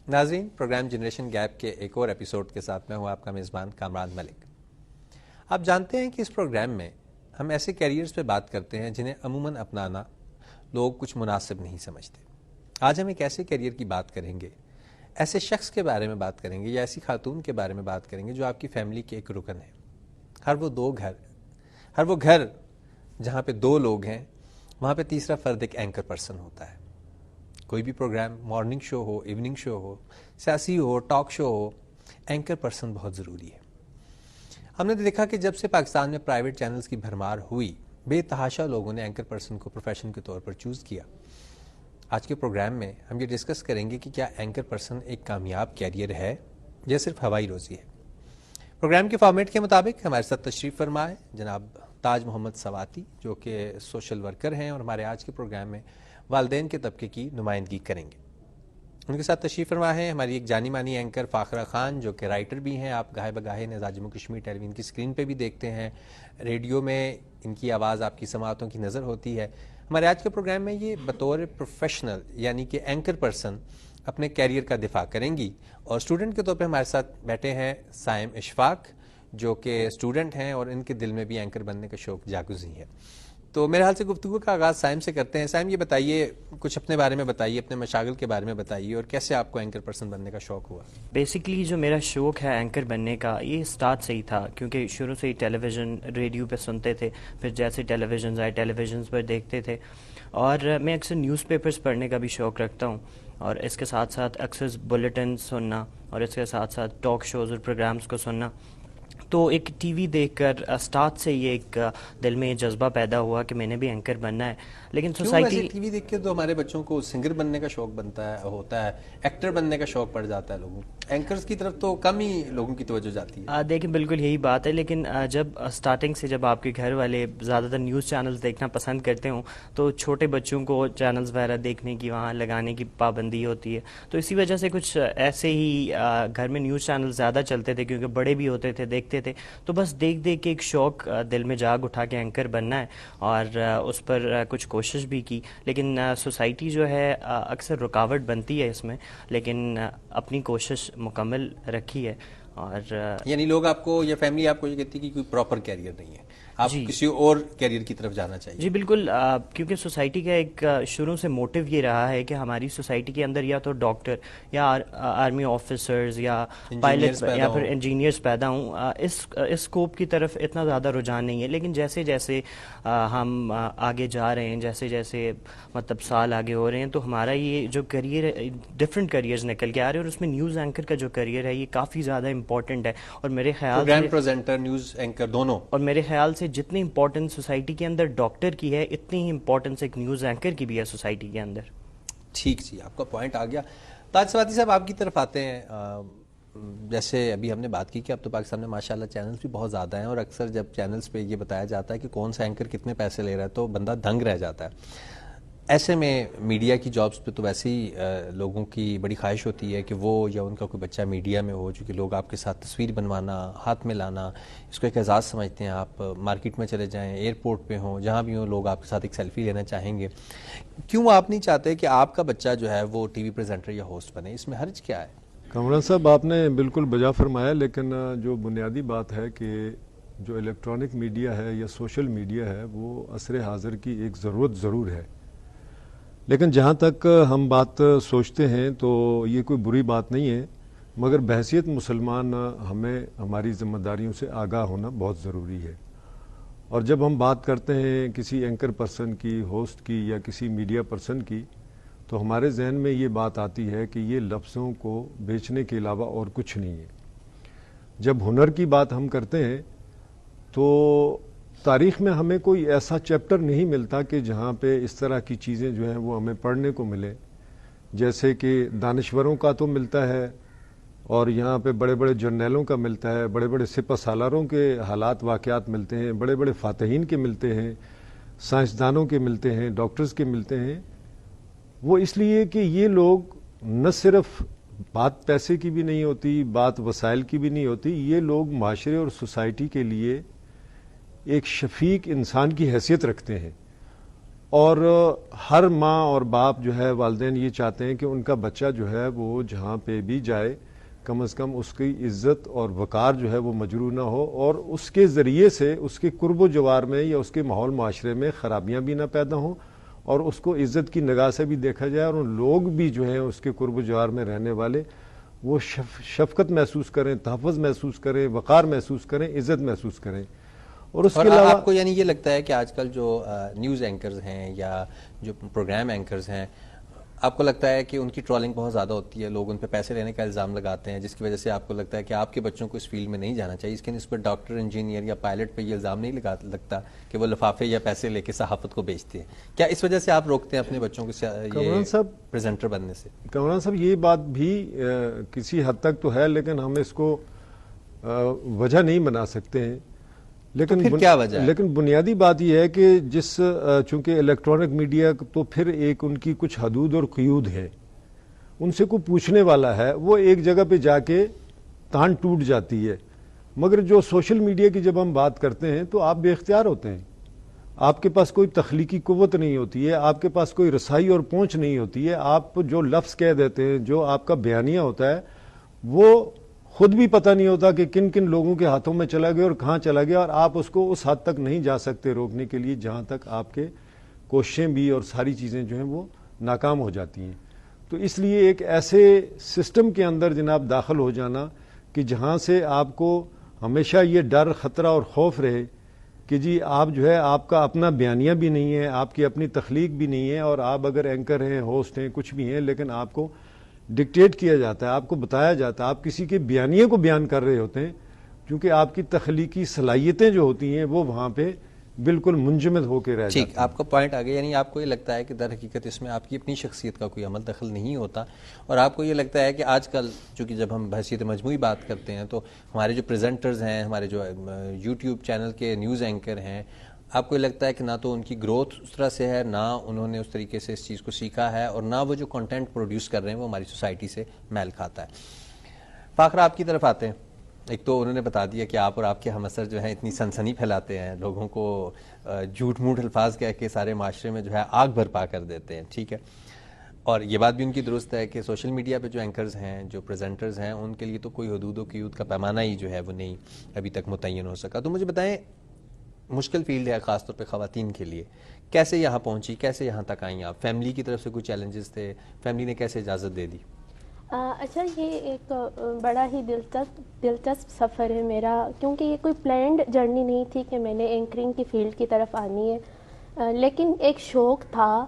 ناظرین، programme generation gap کے ایک اور ایپیسوڈ کے ساتھ میں ہوں آپ کا میزبان کامران ملک۔ آپ جانتے ہیں کہ اس پروگرام میں ہم ایسے کیریئرز پہ بات کرتے ہیں جنہیں عموماً اپنانا لوگ کچھ مناسب نہیں سمجھتے۔ آج ہم ایک ایسے کیریئر کی بات کریں گے، ایسے شخص کے بارے میں بات کریں گے یا ایسی خاتون کے بارے میں بات کریں گے جو آپ کی فیملی کے ایک رکن ہے۔ ہر وہ گھر جہاں پہ دو لوگ ہیں، وہاں پہ تیسرا فرد ایک اینکر پرسن ہوتا ہے۔ کوئی بھی پروگرام، مارننگ شو ہو، ایوننگ شو ہو، سیاسی ہو، ٹاک شو ہو، اینکر پرسن بہت ضروری ہے۔ ہم نے دیکھا کہ جب سے پاکستان میں پرائیویٹ چینلز کی بھرمار ہوئی، بے تحاشا لوگوں نے اینکر پرسن کو پروفیشن کے طور پر چوز کیا۔ آج کے پروگرام میں ہم یہ ڈسکس کریں گے کہ کیا اینکر پرسن ایک کامیاب کیریئر ہے یا صرف ہوائی روزی ہے۔ پروگرام کے فارمیٹ کے مطابق ہمارے ساتھ تشریف فرمائے جناب تاج محمد سواتی، جو کہ سوشل ورکر ہیں اور ہمارے آج کے پروگرام میں والدین کے طبقے کی نمائندگی کریں گے۔ ان کے ساتھ تشریف فرما ہے ہماری ایک جانی مانی اینکر فاخرہ خان، جو کہ رائٹر بھی ہیں۔ آپ گاہے بگاہے نزا جموں کشمیر ٹیلی ویژن کی اسکرین پہ بھی دیکھتے ہیں، ریڈیو میں ان کی آواز آپ کی سماعتوں کی نظر ہوتی ہے۔ ہمارے آج کے پروگرام میں یہ بطور پروفیشنل یعنی کہ اینکر پرسن اپنے کیریئر کا دفاع کریں گی، اور اسٹوڈنٹ کے طور پہ ہمارے ساتھ بیٹھے ہیں سائم اشفاق، جو کہ اسٹوڈنٹ ہیں اور ان کے دل میں بھی اینکر بننے کا شوق جاگزی ہے۔ تو میرے حال سے گفتگو کا آغاز سائم سے کرتے ہیں۔ سائم، یہ بتائیے، کچھ اپنے بارے میں بتائیے، اپنے مشاغل کے بارے میں بتائیے، اور کیسے آپ کو اینکر پرسن بننے کا شوق ہوا؟ بیسکلی جو میرا شوق ہے اینکر بننے کا، یہ سٹارٹ سے ہی تھا، کیونکہ شروع سے ہی ٹیلی ویژن، ریڈیو پہ سنتے تھے، پھر جیسے ٹیلی ویژنز آئے ٹیلی ویژنز پر دیکھتے تھے، اور میں اکثر نیوز پیپرز پڑھنے کا بھی شوق رکھتا ہوں، اور اس کے ساتھ ساتھ اکثر بلیٹنز سننا، اور اس کے ساتھ ساتھ ٹاک شوز اور پروگرامز کو سننا۔ تو ایک ٹی وی دیکھ کر اسٹارٹ سے یہ ایک دل میں یہ جذبہ پیدا ہوا کہ میں نے بھی اینکر بننا ہے، لیکن سوسائٹی ٹی وی دیکھ کے تو ہمارے بچوں کو سنگر بننے کا شوق ہوتا ہے، ایکٹر بننے کا شوق پڑ جاتا ہے لوگوں، اینکرز کی طرف تو کم ہی لوگوں کی توجہ جاتی ہے۔ دیکھیں، بالکل یہی بات ہے، لیکن جب اسٹارٹنگ سے جب آپ کے گھر والے زیادہ تر نیوز چینلز دیکھنا پسند کرتے ہوں، تو چھوٹے بچوں کو چینلز وغیرہ دیکھنے کی، وہاں لگانے کی پابندی ہوتی ہے، تو اسی وجہ سے کچھ ایسے ہی گھر میں نیوز چینل زیادہ چلتے تھے، کیونکہ بڑے بھی ہوتے تھے، دیکھتے تھے، تو بس دیکھ دیکھ کے ایک شوق دل میں جاگ اٹھا کہ اینکر بننا ہے، اور اس پر کچھ کوشش بھی کی، لیکن سوسائٹی جو ہے اکثر رکاوٹ بنتی ہے اس میں، لیکن اپنی کوشش مکمل رکھی ہے۔ اور یعنی لوگ آپ کو یا فیملی آپ کو یہ کہتی ہے کہ کوئی پراپر کیریئر نہیں ہے، آپ کسی اور کیریئر کی طرف جانا چاہیے؟ جی بالکل، کیونکہ سوسائٹی کا ایک شروع سے موٹیو یہ رہا ہے کہ ہماری سوسائٹی کے اندر یا تو ڈاکٹر یا آرمی آفیسرز یا پائلٹ یا پھر انجینئرز پیدا ہوں، اس اسکوپ کی طرف اتنا زیادہ رجحان نہیں ہے، لیکن جیسے جیسے ہم آگے جا رہے ہیں، جیسے جیسے مطلب سال آگے ہو رہے ہیں، تو ہمارا یہ جو کیریئر ہے، ڈفرینٹ کیریئرز نکل کے آ رہے ہیں، اور اس میں نیوز اینکر کا جو کیریئر ہے یہ کافی زیادہ امپورٹنٹ ہے، اور میرے خیال سے پروگرام پریزنٹر، نیوز اینکر دونوں، اور میرے خیال سے جتنی امپورٹنس سوسائٹی کے اندر ڈاکٹر کی ہے، اتنی ہی امپورٹنس ایک نیوز اینکر کی بھی ہے سوسائٹی کے اندر۔ ٹھیک جی، آپ کا پوائنٹ آ گیا۔ تاج سواتی صاحب، آپ کی طرف آتے ہیں۔ جیسے ابھی ہم نے بات کی کہ اب تو پاکستان میں ماشاءاللہ چینلز بھی بہت زیادہ ہیں، اور اکثر جب چینلز پہ یہ بتایا جاتا ہے کہ کون سا اینکر کتنے پیسے لے رہا ہے تو بندہ دنگ رہ جاتا ہے۔ ایسے میں میڈیا کی جابز پہ تو ویسے ہی لوگوں کی بڑی خواہش ہوتی ہے کہ وہ یا ان کا کوئی بچہ میڈیا میں ہو، چونکہ لوگ آپ کے ساتھ تصویر بنوانا، ہاتھ میں لانا، اس کو ایک اعزاز سمجھتے ہیں۔ آپ مارکیٹ میں چلے جائیں، ایئرپورٹ پہ ہوں، جہاں بھی ہوں، لوگ آپ کے ساتھ ایک سیلفی لینا چاہیں گے۔ کیوں آپ نہیں چاہتے کہ آپ کا بچہ جو ہے وہ ٹی وی پریزنٹر یا ہوسٹ بنے؟ اس میں حرج کیا ہے؟ کامران صاحب، آپ نے بالکل بجا فرمایا، لیکن جو بنیادی بات ہے کہ جو الیکٹرانک میڈیا ہے یا سوشل میڈیا ہے، وہ عصر حاضر کی ایک ضرورت ضرور ہے، لیکن جہاں تک ہم بات سوچتے ہیں تو یہ کوئی بری بات نہیں ہے، مگر بحیثیت مسلمان ہمیں ہماری ذمہ داریوں سے آگاہ ہونا بہت ضروری ہے۔ اور جب ہم بات کرتے ہیں کسی اینکر پرسن کی، ہوسٹ کی، یا کسی میڈیا پرسن کی، تو ہمارے ذہن میں یہ بات آتی ہے کہ یہ لفظوں کو بیچنے کے علاوہ اور کچھ نہیں ہے۔ جب ہنر کی بات ہم کرتے ہیں تو تاریخ میں ہمیں کوئی ایسا چیپٹر نہیں ملتا کہ جہاں پہ اس طرح کی چیزیں جو ہیں وہ ہمیں پڑھنے کو ملے، جیسے کہ دانشوروں کا تو ملتا ہے، اور یہاں پہ بڑے بڑے جرنیلوں کا ملتا ہے، بڑے بڑے سپہ سالاروں کے حالات واقعات ملتے ہیں، بڑے بڑے فاتحین کے ملتے ہیں، سائنسدانوں کے ملتے ہیں، ڈاکٹرز کے ملتے ہیں۔ وہ اس لیے کہ یہ لوگ نہ صرف بات پیسے کی بھی نہیں ہوتی، بات وسائل کی بھی نہیں ہوتی، یہ لوگ معاشرے اور سوسائٹی کے لیے ایک شفیق انسان کی حیثیت رکھتے ہیں، اور ہر ماں اور باپ جو ہے والدین یہ چاہتے ہیں کہ ان کا بچہ جو ہے وہ جہاں پہ بھی جائے کم از کم اس کی عزت اور وقار جو ہے وہ مجروح نہ ہو، اور اس کے ذریعے سے اس کے قرب و جوار میں یا اس کے ماحول معاشرے میں خرابیاں بھی نہ پیدا ہوں، اور اس کو عزت کی نگاہ سے بھی دیکھا جائے، اور ان لوگ بھی جو ہیں اس کے قرب و جوار میں رہنے والے وہ شفقت محسوس کریں، تحفظ محسوس کریں، وقار محسوس کریں، عزت محسوس کریں۔ اور اس کے علاوہ آپ کو یعنی یہ لگتا ہے کہ آج کل جو نیوز اینکرز ہیں یا جو پروگرام اینکرز ہیں، آپ کو لگتا ہے کہ ان کی ٹرولنگ بہت زیادہ ہوتی ہے، لوگ ان پہ پیسے لینے کا الزام لگاتے ہیں، جس کی وجہ سے آپ کو لگتا ہے کہ آپ کے بچوں کو اس فیلڈ میں نہیں جانا چاہیے، اس کے نسبت ڈاکٹر، انجینئر یا پائلٹ پہ یہ الزام نہیں لگتا کہ وہ لفافے یا پیسے لے کے صحافت کو بیچتے ہیں؟ کیا اس وجہ سے آپ روکتے ہیں اپنے بچوں کو یہ پریزنٹر بننے سے؟ کمران صاحب، یہ بات بھی کسی حد تک تو ہے، لیکن ہم اس کو وجہ نہیں بنا سکتے ہیں۔ لیکن کیا وجہ ہے؟ لیکن بنیادی بات یہ ہے کہ چونکہ الیکٹرانک میڈیا تو پھر ایک ان کی کچھ حدود اور قیود ہے، ان سے کوئی پوچھنے والا ہے، وہ ایک جگہ پہ جا کے تان ٹوٹ جاتی ہے۔ مگر جو سوشل میڈیا کی جب ہم بات کرتے ہیں تو آپ بے اختیار ہوتے ہیں، آپ کے پاس کوئی تخلیقی قوت نہیں ہوتی ہے، آپ کے پاس کوئی رسائی اور پہنچ نہیں ہوتی ہے، آپ جو لفظ کہہ دیتے ہیں، جو آپ کا بیانیہ ہوتا ہے، وہ خود بھی پتہ نہیں ہوتا کہ کن کن لوگوں کے ہاتھوں میں چلا گیا اور کہاں چلا گیا، اور آپ اس کو اس حد تک نہیں جا سکتے روکنے کے لیے جہاں تک آپ کے کوششیں بھی اور ساری چیزیں جو ہیں وہ ناکام ہو جاتی ہیں۔ تو اس لیے ایک ایسے سسٹم کے اندر جناب داخل ہو جانا کہ جہاں سے آپ کو ہمیشہ یہ ڈر، خطرہ اور خوف رہے کہ جی آپ جو ہے آپ کا اپنا بیانیہ بھی نہیں ہے، آپ کی اپنی تخلیق بھی نہیں ہے، اور آپ اگر اینکر ہیں، ہوسٹ ہیں، کچھ بھی ہیں، لیکن آپ کو ڈکٹیٹ کیا جاتا ہے، آپ کو بتایا جاتا ہے، آپ کسی کے بیانیے کو بیان کر رہے ہوتے ہیں، کیونکہ آپ کی تخلیقی صلاحیتیں جو ہوتی ہیں وہ وہاں پہ بالکل منجمد ہو کے رہ جاتی ہیں۔ ٹھیک، آپ کا پوائنٹ آ گیا، یعنی آپ کو یہ لگتا ہے کہ در حقیقت اس میں آپ کی اپنی شخصیت کا کوئی عمل دخل نہیں ہوتا، اور آپ کو یہ لگتا ہے کہ آج کل چونکہ جب ہم بحثیت مجموعی بات کرتے ہیں تو ہمارے جو پریزنٹرز ہیں، ہمارے جو یوٹیوب چینل کے نیوز اینکر ہیں، آپ کو یہ لگتا ہے کہ نہ تو ان کی گروتھ اس طرح سے ہے، نہ انہوں نے اس طریقے سے اس چیز کو سیکھا ہے، اور نہ وہ جو کنٹینٹ پروڈیوس کر رہے ہیں وہ ہماری سوسائٹی سے میل کھاتا ہے۔ فاخرہ، آپ کی طرف آتے ہیں۔ ایک تو انہوں نے بتا دیا کہ آپ اور آپ کے ہم اثر جو ہیں اتنی سنسنی پھیلاتے ہیں، لوگوں کو جھوٹ موٹ الفاظ کہہ کے سارے معاشرے میں جو ہے آگ برپا کر دیتے ہیں، ٹھیک ہے، اور یہ بات بھی ان کی درست ہے کہ سوشل میڈیا پہ جو اینکرز ہیں، جو پریزنٹرز ہیں، ان کے لیے تو کوئی حدود و قیود کا پیمانہ ہی جو ہے وہ نہیں ابھی تک متعین ہو سکا۔ تو مجھے بتائیں، مشکل فیلڈ ہے خاص طور پہ خواتین کے لیے، کیسے یہاں پہنچی، کیسے یہاں تک آئیں آپ؟ فیملی کی طرف سے کوئی چیلنجز تھے؟ فیملی نے کیسے اجازت دے دی؟ اچھا، یہ ایک بڑا ہی دلچسپ سفر ہے میرا، کیونکہ یہ کوئی پلینڈ جرنی نہیں تھی کہ میں نے اینکرنگ کی فیلڈ کی طرف آنی ہے، لیکن ایک شوق تھا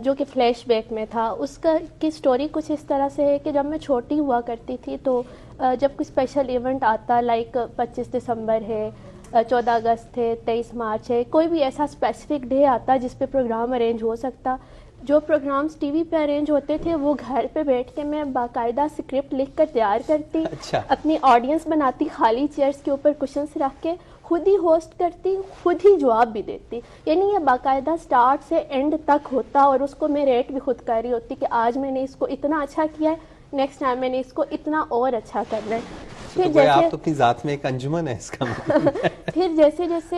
جو کہ فلیش بیک میں تھا۔ اس کی سٹوری کچھ اس طرح سے ہے کہ جب میں چھوٹی ہوا کرتی تھی تو جب کوئی اسپیشل ایونٹ آتا، لائک 25 دسمبر ہے، 14 اگست ہے، 23 مارچ ہے، کوئی بھی ایسا اسپیسیفک ڈے آتا جس پہ پروگرام ارینج ہو سکتا، جو پروگرامز ٹی وی پہ ارینج ہوتے تھے وہ گھر پہ بیٹھ کے میں باقاعدہ اسکرپٹ لکھ کر تیار کرتی، اپنی آڈینس بناتی، خالی چیئرز کے اوپر کوشچنس رکھ کے خود ہی ہوسٹ کرتی، خود ہی جواب بھی دیتی، یعنی یہ باقاعدہ سٹارٹ سے اینڈ تک ہوتا، اور اس کو میں ریٹ بھی خود کر رہی ہوتی کہ آج میں نے اس کو اتنا اچھا کیا ہے، نیکسٹ ٹائم میں نے اس کو اتنا اور اچھا کرنا ہے۔ پھر جیسے آپ تو اپنی ذات میں ایک انجمن ہے اس کا پھر جیسے جیسے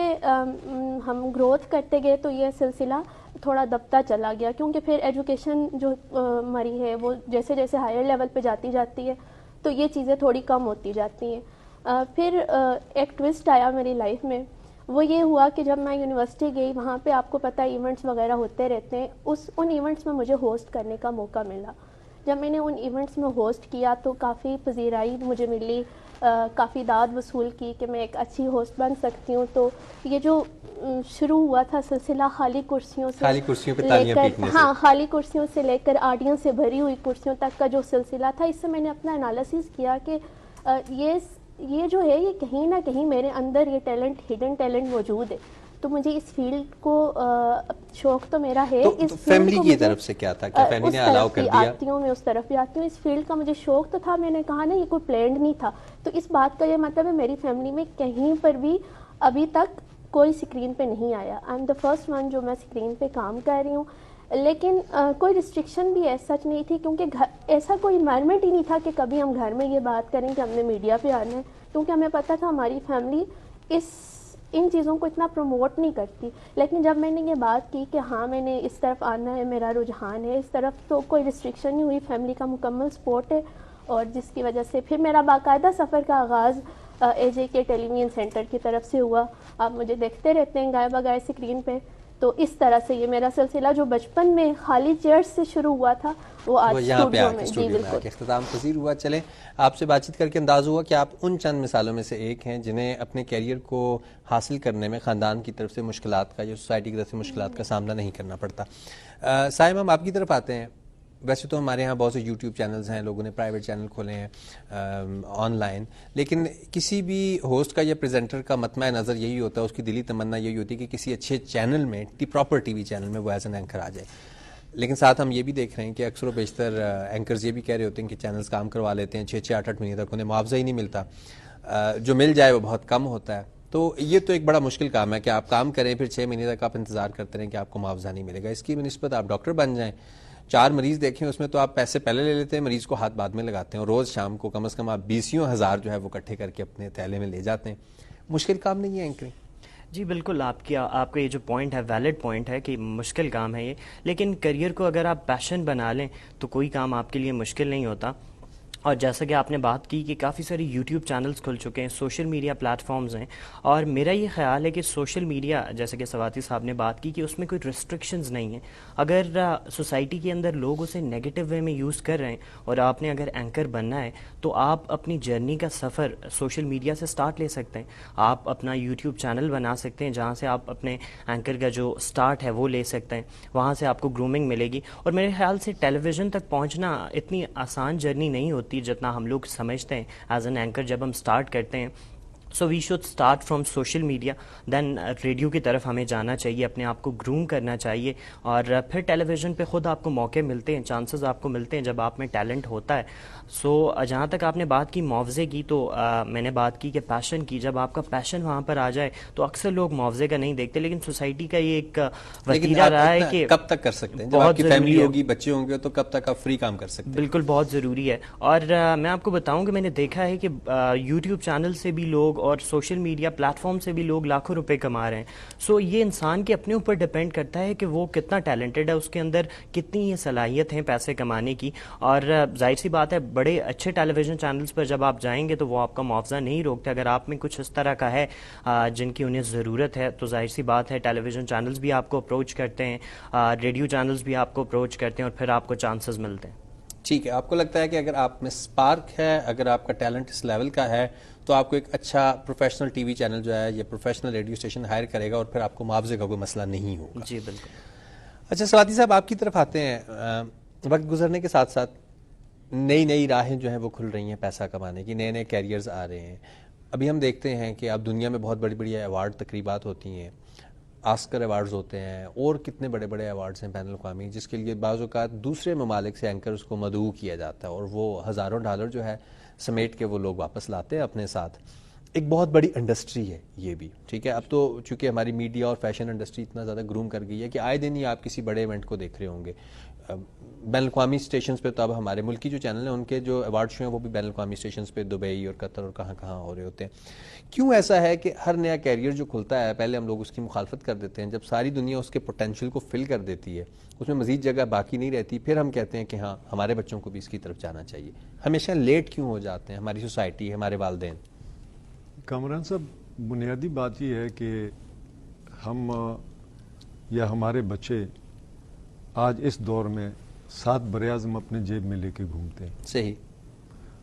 ہم گروتھ کرتے گئے تو یہ سلسلہ تھوڑا دبتا چلا گیا، کیونکہ پھر ایجوکیشن جو ہماری ہے وہ جیسے جیسے ہائر لیول پہ جاتی ہے تو یہ چیزیں تھوڑی کم ہوتی جاتی ہیں۔ پھر ایک ٹوسٹ آیا میری لائف میں، وہ یہ ہوا کہ جب میں یونیورسٹی گئی، وہاں پہ آپ کو پتہ ایونٹس وغیرہ ہوتے رہتے ہیں، ان ایونٹس میں مجھے ہوسٹ کرنے کا موقع ملا۔ جب میں نے ان ایونٹس میں ہوسٹ کیا تو کافی پذیرائی مجھے ملی، کافی داد وصول کی کہ میں ایک اچھی ہوسٹ بن سکتی ہوں۔ تو یہ جو شروع ہوا تھا سلسلہ خالی کرسیوں سے لے کر، ہاں، خالی کرسیوں سے لے کر آڈینس سے بھری ہوئی کرسیوں تک کا جو سلسلہ تھا، اس سے میں نے اپنا انالیسس کیا کہ یہ جو ہے یہ کہیں نہ کہیں میرے اندر یہ ٹیلنٹ، ہڈن ٹیلنٹ موجود ہے، تو مجھے اس فیلڈ کو شوق تو میرا ہے۔ اس فیملی کی طرف سے کیا تھا کہ فیملی نے الاؤ کر دیا؟ آتی ہوں میں اس طرف بھی آتی ہوں، اس فیلڈ کا مجھے شوق تو تھا، میں نے کہا نا یہ کوئی پلانڈ نہیں تھا، تو اس بات کا یہ مطلب ہے میری فیملی میں کہیں پر بھی ابھی تک کوئی اسکرین پہ نہیں آیا، I am the first one جو میں اسکرین پہ کام کر رہی ہوں۔ لیکن کوئی ریسٹرکشن بھی ایسا سچ نہیں تھی، کیونکہ ایسا کوئی انوائرمنٹ ہی نہیں تھا کہ کبھی ہم گھر میں یہ بات کریں کہ ہم نے میڈیا پہ آنا ہے، کیونکہ ہمیں پتہ تھا ہماری فیملی اس ان چیزوں کو اتنا پروموٹ نہیں کرتی. لیکن جب میں نے یہ بات کی کہ ہاں میں نے اس طرف آنا ہے, میرا رجحان ہے اس طرف, تو کوئی ریسٹرکشن نہیں ہوئی, فیملی کا مکمل سپورٹ ہے, اور جس کی وجہ سے پھر میرا باقاعدہ سفر کا آغاز اے جے کے ٹیلی ویژن سینٹر کی طرف سے ہوا. آپ مجھے دیکھتے رہتے ہیں گائے بگائے اسکرین پہ. تو اس طرح سے یہ میرا سلسلہ جو بچپن میں خالی چیئرز سے شروع ہوا تھا وہ آج یہاں پہ اسٹوڈیو آ کے میں. جی اسٹوڈیو میں آ کے اختتام پذیر ہوا. چلیں آپ سے بات چیت کر کے انداز ہوا کہ آپ ان چند مثالوں میں سے ایک ہیں جنہیں اپنے کیریئر کو حاصل کرنے میں خاندان کی طرف سے مشکلات کا یا سوسائٹی کی طرف سے مشکلات کا سامنا نہیں کرنا پڑتا. سائم ہم آپ کی طرف آتے ہیں. ویسے تو ہمارے ہاں بہت سے یوٹیوب چینلز ہیں, لوگوں نے پرائیویٹ چینل کھولے ہیں آن لائن, لیکن کسی بھی ہوسٹ کا یا پریزنٹر کا مطمع نظر یہی ہوتا ہے, اس کی دلی تمنا یہی ہوتی ہے کہ کسی اچھے چینل میں, پراپر ٹی وی چینل میں وہ ایز این اینکر آ جائے. لیکن ساتھ ہم یہ بھی دیکھ رہے ہیں کہ اکثر و بیشتر اینکرز یہ بھی کہہ رہے ہوتے ہیں کہ چینلز کام کروا لیتے ہیں 6-8 مہینے تک, انہیں معاوضہ ہی نہیں ملتا, جو مل جائے وہ بہت کم ہوتا ہے. تو یہ تو ایک بڑا مشکل کام ہے کہ آپ کام کریں پھر 6 مہینے تک آپ انتظار کرتے رہیں کہ آپ کو معاوضہ نہیں ملے گا. اس کی بنسبت آپ ڈاکٹر بن جائیں, 4 مریض دیکھیں, اس میں تو آپ پیسے پہلے لے لیتے ہیں, مریض کو ہاتھ بعد میں لگاتے ہیں, اور روز شام کو کم از کم آپ 20,000 جو ہے وہ اکٹھے کر کے اپنے تھیلے میں لے جاتے ہیں. مشکل کام نہیں ہے اینکرنگ. جی بالکل, آپ کا یہ جو پوائنٹ ہے ویلڈ پوائنٹ ہے کہ مشکل کام ہے یہ, لیکن کریئر کو اگر آپ پیشن بنا لیں تو کوئی کام آپ کے لیے مشکل نہیں ہوتا. اور جیسا کہ آپ نے بات کی کہ کافی ساری یوٹیوب چینلز کھل چکے ہیں, سوشل میڈیا پلیٹ فارمز ہیں, اور میرا یہ خیال ہے کہ سوشل میڈیا, جیسے کہ سواتی صاحب نے بات کی کہ اس میں کوئی ریسٹرکشنز نہیں ہیں. اگر سوسائٹی کے اندر لوگ اسے نیگیٹو وے میں یوز کر رہے ہیں اور آپ نے اگر اینکر بننا ہے تو آپ اپنی جرنی کا سفر سوشل میڈیا سے سٹارٹ لے سکتے ہیں. آپ اپنا یوٹیوب چینل بنا سکتے ہیں جہاں سے آپ اپنے اینکر کا جو سٹارٹ ہے وہ لے سکتے ہیں, وہاں سے آپ کو گرومنگ ملے گی. اور میرے خیال سے ٹیلی ویژن تک پہنچنا اتنی آسان جرنی نہیں ہوتی جتنا ہم لوگ سمجھتے ہیں ایز این اینکر جب ہم سٹارٹ کرتے ہیں. So we should start from social media, then radio کی طرف ہمیں جانا چاہیے, اپنے آپ کو گروم کرنا چاہیے, اور پھر ٹیلی ویژن پہ خود آپ کو موقع ملتے ہیں, چانسز آپ کو ملتے ہیں جب آپ میں ٹیلنٹ ہوتا ہے. سو جہاں تک آپ نے بات کی معاوضے کی, تو میں نے بات کی کہ پیشن کی, جب آپ کا پیشن وہاں پر آ جائے تو اکثر لوگ معاوضے کا نہیں دیکھتے, لیکن سوسائٹی کا یہ ایک وتیرہ رہا ہے کہ کب تک کر سکتے ہیں, جب آپ کی فیملی ہوگی, بچے ہوں گے, تو کب تک آپ فری کام کر سکتے ہیں. بالکل بہت ضروری ہے. اور میں آپ کو بتاؤں کہ میں نے دیکھا ہے کہ یوٹیوب چینل سے بھی لوگ اور سوشل میڈیا پلیٹ فارم سے بھی لوگ لاکھوں روپے کما رہے ہیں. سو یہ انسان کے اپنے اوپر ڈپینڈ کرتا ہے کہ وہ کتنا ٹیلنٹڈ ہے, اس کے اندر کتنی یہ صلاحیت ہے پیسے کمانے کی. اور ظاہر سی بات ہے بڑے اچھے ٹیلی ویژن چینلز پر جب آپ جائیں گے تو وہ آپ کا معاوضہ نہیں روکتے. اگر آپ میں کچھ اس طرح کا ہے جن کی انہیں ضرورت ہے تو ظاہر سی بات ہے ٹیلی ویژن چینلز بھی آپ کو اپروچ کرتے ہیں, ریڈیو چینلز بھی آپ کو اپروچ کرتے ہیں, اور پھر آپ کو چانسز ملتے ہیں. ٹھیک ہے, آپ کو لگتا ہے کہ اگر آپ میں سپارک ہے, اگر آپ کا ٹیلنٹ اس لیول کا ہے, تو آپ کو ایک اچھا پروفیشنل ٹی وی چینل جو ہے یا پروفیشنل ریڈیو اسٹیشن ہائر کرے گا, اور پھر آپ کو معاوضے کا کوئی مسئلہ نہیں ہوگا. جی بالکل. اچھا سواتی صاحب, آپ کی طرف آتے ہیں. وقت گزرنے کے ساتھ ساتھ نئی راہیں جو ہیں وہ کھل رہی ہیں پیسہ کمانے کی, نئے کیریئرز آ رہے ہیں. ابھی ہم دیکھتے ہیں کہ اب دنیا میں بہت بڑی بڑی ایوارڈ تقریبات ہوتی ہیں, آسکر ایوارڈز ہوتے ہیں, اور کتنے بڑے بڑے ایوارڈز ہیں بین الاقوامی, جس کے لیے بعض اوقات دوسرے ممالک سے اینکرز کو مدعو کیا جاتا ہے, اور وہ ہزاروں ڈالر جو ہے سمیٹ کے وہ لوگ واپس لاتے ہیں اپنے ساتھ. ایک بہت بڑی انڈسٹری ہے یہ بھی, ٹھیک ہے. اب تو چونکہ ہماری میڈیا اور فیشن انڈسٹری اتنا زیادہ گروم کر گئی ہے کہ آئے دن ہی آپ کسی بڑے ایونٹ کو دیکھ رہے ہوں گے. بین الاقوامی اسٹیشنز پہ تو اب ہمارے ملکی جو چینل ہیں ان کے جو ایوارڈ شو ہیں وہ بھی بین الاقوامی اسٹیشنز پہ دبئی اور قطر اور کہاں کہاں ہو رہے ہوتے ہیں. کیوں ایسا ہے کہ ہر نیا کیریئر جو کھلتا ہے پہلے ہم لوگ اس کی مخالفت کر دیتے ہیں, جب ساری دنیا اس کے پوٹینشیل کو فل کر دیتی ہے, اس میں مزید جگہ باقی نہیں رہتی, پھر ہم کہتے ہیں کہ ہاں ہمارے بچوں کو بھی اس کی طرف جانا چاہیے. ہمیشہ لیٹ کیوں ہو جاتے ہیں ہماری سوسائٹی, ہمارے والدین؟ کامران صاحب, بنیادی بات یہ ہے کہ ہم یا ہمارے بچے آج اس دور میں 7 براعظم اپنے جیب میں لے کے گھومتے ہیں. صحیح.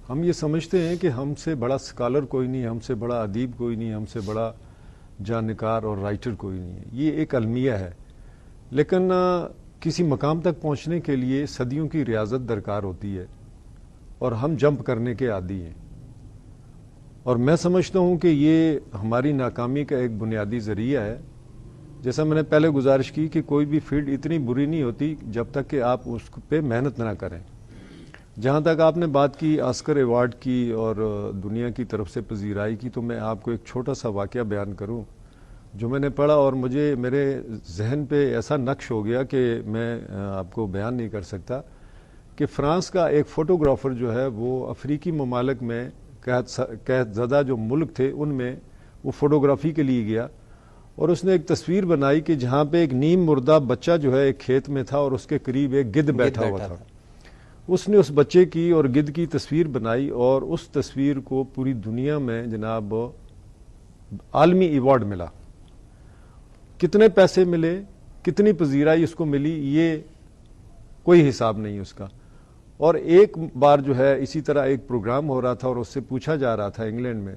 ہم یہ سمجھتے ہیں کہ ہم سے بڑا اسکالر کوئی نہیں, ہم سے بڑا ادیب کوئی نہیں, ہم سے بڑا جانکار اور رائٹر کوئی نہیں ہے. یہ ایک المیہ ہے, لیکن کسی مقام تک پہنچنے کے لیے صدیوں کی ریاضت درکار ہوتی ہے, اور ہم جمپ کرنے کے عادی ہیں. اور میں سمجھتا ہوں کہ یہ ہماری ناکامی کا ایک بنیادی ذریعہ ہے. جیسا میں نے پہلے گزارش کی کہ کوئی بھی فیلڈ اتنی بری نہیں ہوتی جب تک کہ آپ اس پہ محنت نہ کریں. جہاں تک آپ نے بات کی آسکر ایوارڈ کی اور دنیا کی طرف سے پذیرائی کی, تو میں آپ کو ایک چھوٹا سا واقعہ بیان کروں جو میں نے پڑھا اور مجھے میرے ذہن پہ ایسا نقش ہو گیا کہ میں آپ کو بیان نہیں کر سکتا. کہ فرانس کا ایک فوٹوگرافر جو ہے وہ افریقی ممالک میں قحط زدہ جو ملک تھے ان میں وہ فوٹوگرافی کے لیے گیا اور اس نے ایک تصویر بنائی کہ جہاں پہ ایک نیم مردہ بچہ جو ہے ایک کھیت میں تھا اور اس کے قریب ایک گدھ بیٹھا ہوا تھا. اس نے اس بچے کی اور گدھ کی تصویر بنائی اور اس تصویر کو پوری دنیا میں جناب عالمی ایوارڈ ملا. کتنے پیسے ملے, کتنی پذیرائی اس کو ملی, یہ کوئی حساب نہیں اس کا. اور ایک بار جو ہے اسی طرح ایک پروگرام ہو رہا تھا اور اس سے پوچھا جا رہا تھا انگلینڈ میں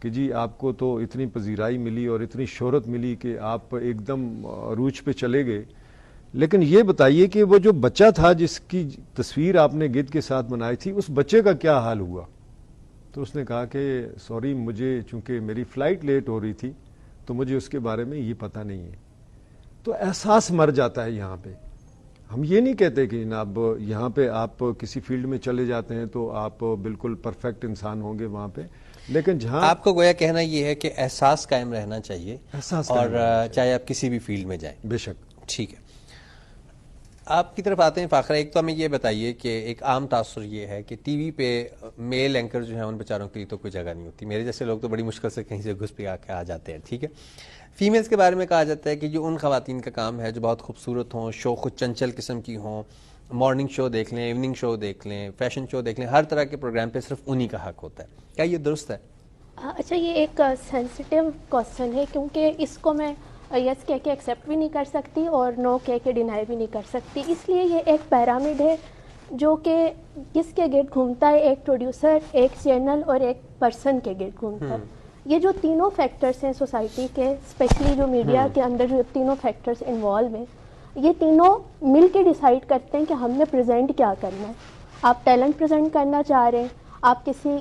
کہ جی آپ کو تو اتنی پذیرائی ملی اور اتنی شہرت ملی کہ آپ ایک دم عروج پہ چلے گئے, لیکن یہ بتائیے کہ وہ جو بچہ تھا جس کی تصویر آپ نے گدھ کے ساتھ بنائی تھی, اس بچے کا کیا حال ہوا؟ تو اس نے کہا کہ سوری, مجھے چونکہ میری فلائٹ لیٹ ہو رہی تھی تو مجھے اس کے بارے میں یہ پتہ نہیں ہے. تو احساس مر جاتا ہے یہاں پہ. ہم یہ نہیں کہتے کہ جناب یہاں پہ آپ کسی فیلڈ میں چلے جاتے ہیں تو آپ بالکل پرفیکٹ انسان ہوں گے وہاں پہ, لیکن جہاں آپ کو گویا کہنا یہ ہے کہ احساس قائم رہنا چاہیے, اور چاہے آپ کسی بھی فیلڈ میں جائیں. بے شک. ٹھیک ہے, آپ کی طرف آتے ہیں فاخرہ. ایک تو ہمیں یہ بتائیے کہ ایک عام تاثر یہ ہے کہ ٹی وی پہ میل اینکر جو ہیں ان بیچاروں کے لیے تو کوئی جگہ نہیں ہوتی. میرے جیسے لوگ تو بڑی مشکل سے کہیں سے گھس پہ آ جاتے ہیں. ٹھیک ہے, فیمیلز کے بارے میں کہا جاتا ہے کہ جو ان خواتین کا کام ہے جو بہت خوبصورت ہوں, شو خود چنچل قسم کی ہوں, مارننگ شو دیکھ لیں, ایوننگ شو دیکھ لیں, فیشن شو دیکھ لیں, ہر طرح کے پروگرام پہ صرف انہی کا حق ہوتا ہے. کیا یہ درست ہے؟ اچھا, یہ ایک سینسیٹیو کوسچن ہے کیونکہ اس کو میں یس کہہ کے ایکسیپٹ بھی نہیں کر سکتی اور نو کہہ کے ڈینائی بھی نہیں کر سکتی. اس لیے یہ ایک پیرامڈ ہے جو کہ کس کے گرد گھومتا ہے, ایک پروڈیوسر, ایک چینل اور ایک پرسن کے گرد گھومتا ہے. یہ جو تینوں فیکٹرز ہیں سوسائٹی کے, اسپیشلی جو میڈیا کے اندر جو تینوں فیکٹرز انوالو ہیں, یہ تینوں مل کے ڈیسائیڈ کرتے ہیں کہ ہم نے پریزنٹ کیا کرنا ہے. آپ ٹیلنٹ پریزنٹ کرنا چاہ رہے ہیں, آپ کسی